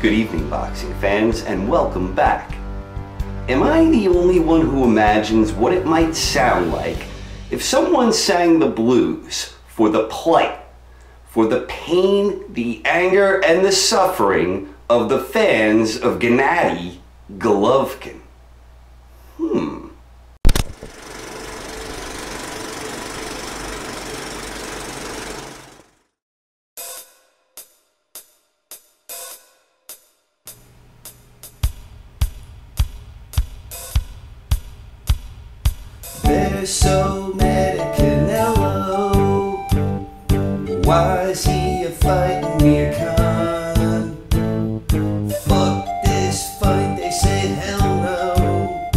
Good evening, boxing fans, and welcome back. Am I the only one who imagines what it might sound like if someone sang the blues for the plight, for the pain, the anger, and the suffering of the fans of Gennady Golovkin? They're so mad at Canelo. Why is he a fighting Amir Khan? Fuck this fight, they say hell no.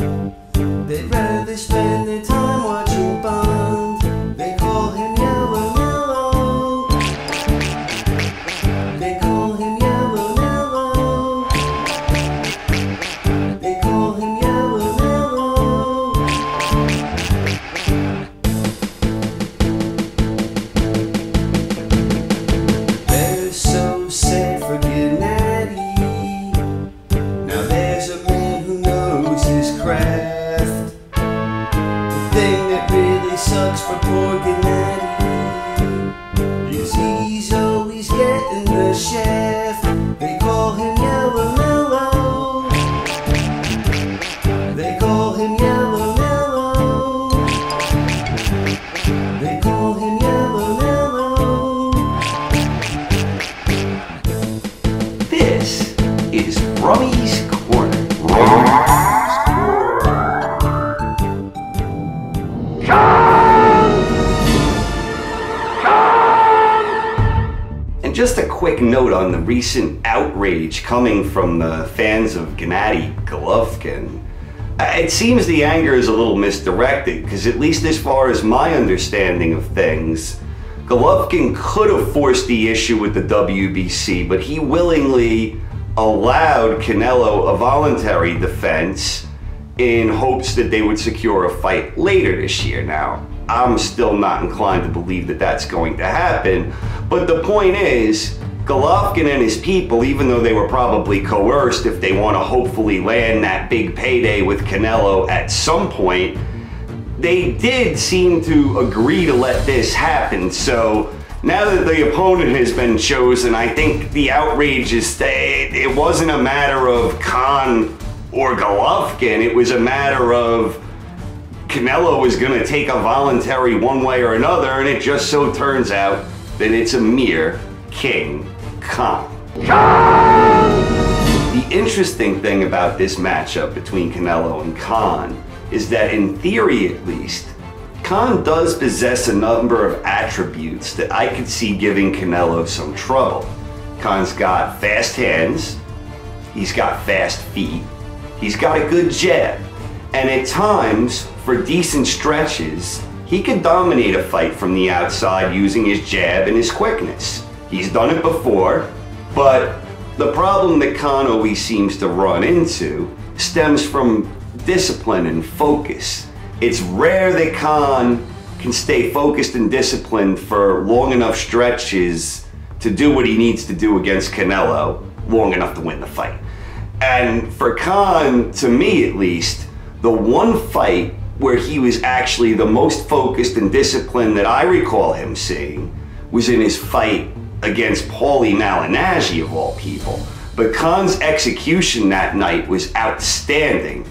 They'd rather spend their time watching Bond. They call him Yellow Mellow. They call him Yellow Mellow. They call him Yellow Mellow. They're so sad for Gennady. Now there's a man who knows his craft. The thing that really sucks for poor Gennady is he's always getting the shaft. They call him Yellow Mellow. They call him Yellow Mellow. They call him Yellow Mellow. This is Rummy's Corner. And just a quick note on the recent outrage coming from the fans of Gennady Golovkin. It seems the anger is a little misdirected, because at least as far as my understanding of things, Golovkin could have forced the issue with the WBC, but he willingly allowed Canelo a voluntary defense in hopes that they would secure a fight later this year. Now, I'm still not inclined to believe that that's going to happen, but the point is, Golovkin and his people, even though they were probably coerced if they want to hopefully land that big payday with Canelo at some point, they did seem to agree to let this happen. So now that the opponent has been chosen, I think the outrage is it wasn't a matter of Khan or Golovkin, it was a matter of Canelo was going to take a voluntary one way or another, and it just so turns out that it's Amir King Khan. The interesting thing about this matchup between Canelo and Khan is that, in theory at least, Khan does possess a number of attributes that I could see giving Canelo some trouble. Khan's got fast hands, he's got fast feet, he's got a good jab, and at times, for decent stretches, he could dominate a fight from the outside using his jab and his quickness. He's done it before, but the problem that Khan always seems to run into stems from discipline and focus. It's rare that Khan can stay focused and disciplined for long enough stretches to do what he needs to do against Canelo long enough to win the fight. And for Khan, to me at least, the one fight where he was actually the most focused and disciplined that I recall him seeing was in his fight against Paulie Malignaggi, of all people. But Khan's execution that night was outstanding.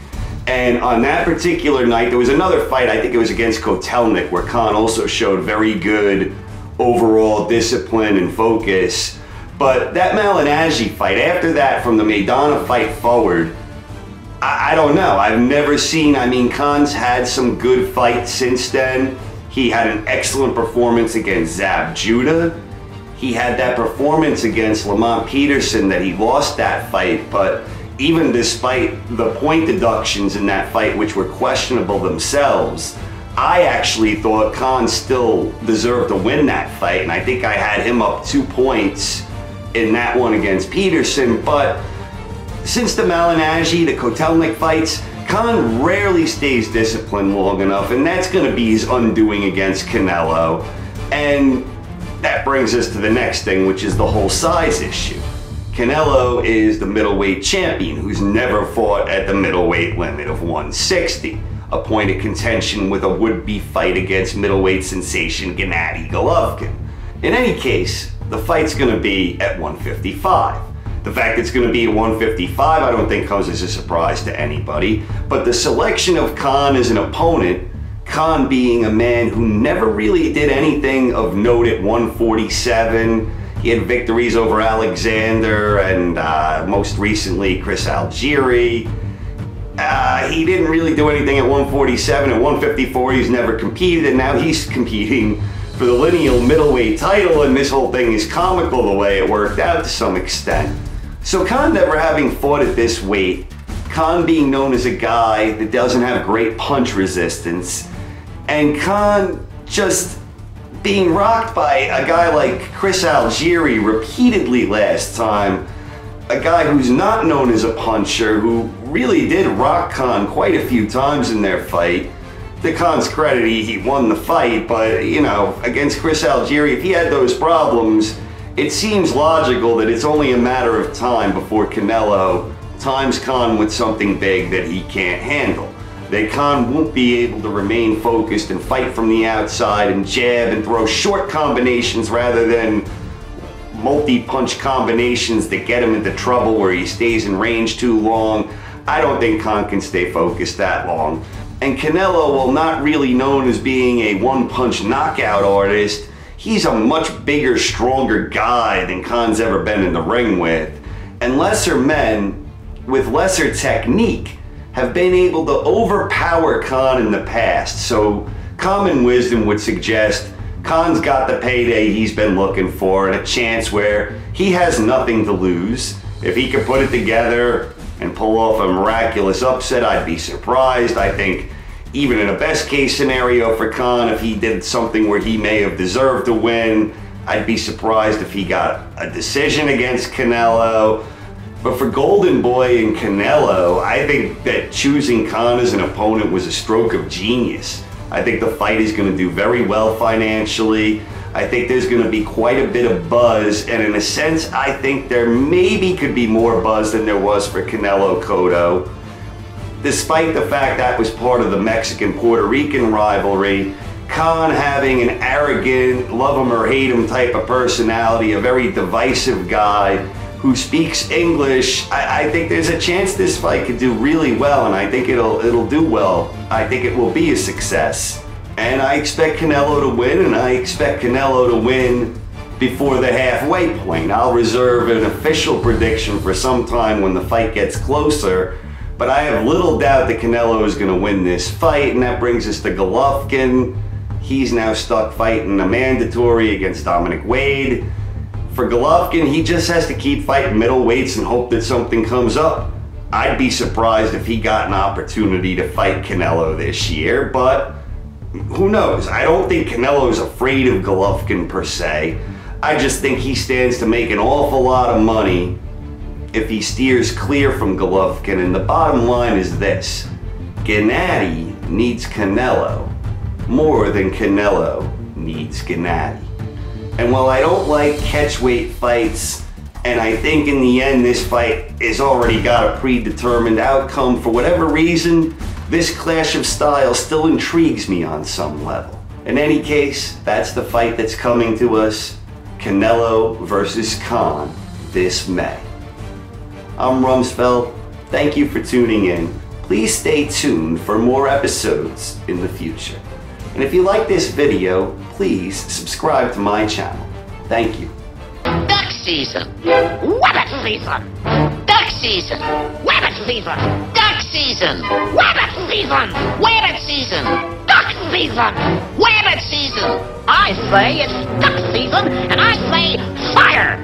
And on that particular night, there was another fight, I think it was against Kotelnik, where Khan also showed very good overall discipline and focus. But that Malignaggi fight, after that, from the Maidana fight forward, I don't know. I've never seen, I mean, Khan's had some good fights since then. He had an excellent performance against Zab Judah. He had that performance against Lamont Peterson that he lost that fight, but even despite the point deductions in that fight, which were questionable themselves, I actually thought Khan still deserved to win that fight, and I think I had him up 2 points in that one against Peterson. But since the Malignaggi, the Kotelnik fights, Khan rarely stays disciplined long enough, and that's going to be his undoing against Canelo. And that brings us to the next thing, which is the whole size issue. Canelo is the middleweight champion who's never fought at the middleweight limit of 160, a point of contention with a would-be fight against middleweight sensation Gennady Golovkin. In any case, the fight's gonna be at 155. The fact it's gonna be at 155 I don't think comes as a surprise to anybody, but the selection of Khan as an opponent, Khan being a man who never really did anything of note at 147, he had victories over Alexander and most recently Chris Algieri. He didn't really do anything at 147. At 154 he's never competed, and now he's competing for the lineal middleweight title, and this whole thing is comical the way it worked out to some extent. So Khan never having fought at this weight, Khan being known as a guy that doesn't have great punch resistance, and Khan just being rocked by a guy like Chris Algieri repeatedly last time, a guy who's not known as a puncher, who really did rock Khan quite a few times in their fight. To Khan's credit, he won the fight, but you know, against Chris Algieri, if he had those problems, it seems logical that it's only a matter of time before Canelo times Khan with something big that he can't handle. That Khan won't be able to remain focused and fight from the outside and jab and throw short combinations rather than multi-punch combinations that get him into trouble where he stays in range too long. I don't think Khan can stay focused that long. And Canelo, while not really known as being a one-punch knockout artist, he's a much bigger, stronger guy than Khan's ever been in the ring with. And lesser men with lesser technique have been able to overpower Khan in the past. So common wisdom would suggest Khan's got the payday he's been looking for and a chance where he has nothing to lose. If he could put it together and pull off a miraculous upset, I'd be surprised. I think even in a best case scenario for Khan, if he did something where he may have deserved to win, I'd be surprised if he got a decision against Canelo. But for Golden Boy and Canelo, I think that choosing Khan as an opponent was a stroke of genius. I think the fight is going to do very well financially. I think there's going to be quite a bit of buzz, and in a sense, I think there maybe could be more buzz than there was for Canelo Cotto. Despite the fact that was part of the Mexican-Puerto Rican rivalry, Khan having an arrogant, love him or hate him type of personality, a very divisive guy who speaks English, I think there's a chance this fight could do really well, and I think it'll do well. I think it will be a success. And I expect Canelo to win, and I expect Canelo to win before the halfway point. I'll reserve an official prediction for some time when the fight gets closer, but I have little doubt that Canelo is going to win this fight, and that brings us to Golovkin. He's now stuck fighting a mandatory against Dominic Wade. For Golovkin, he just has to keep fighting middleweights and hope that something comes up. I'd be surprised if he got an opportunity to fight Canelo this year, but who knows? I don't think Canelo is afraid of Golovkin per se. I just think he stands to make an awful lot of money if he steers clear from Golovkin, and the bottom line is this: Gennady needs Canelo more than Canelo needs Gennady. And while I don't like catchweight fights, and I think in the end this fight has already got a predetermined outcome, for whatever reason, this clash of styles still intrigues me on some level. In any case, that's the fight that's coming to us: Canelo versus Khan this May. I'm Rumsfeld. Thank you for tuning in. Please stay tuned for more episodes in the future. And if you like this video, please subscribe to my channel. Thank you. Duck season! Wabbit season! Duck season! Wabbit season! Duck season! Wabbit season! Wabbit season! Duck season! Wabbit season! I say it's duck season, and I say fire!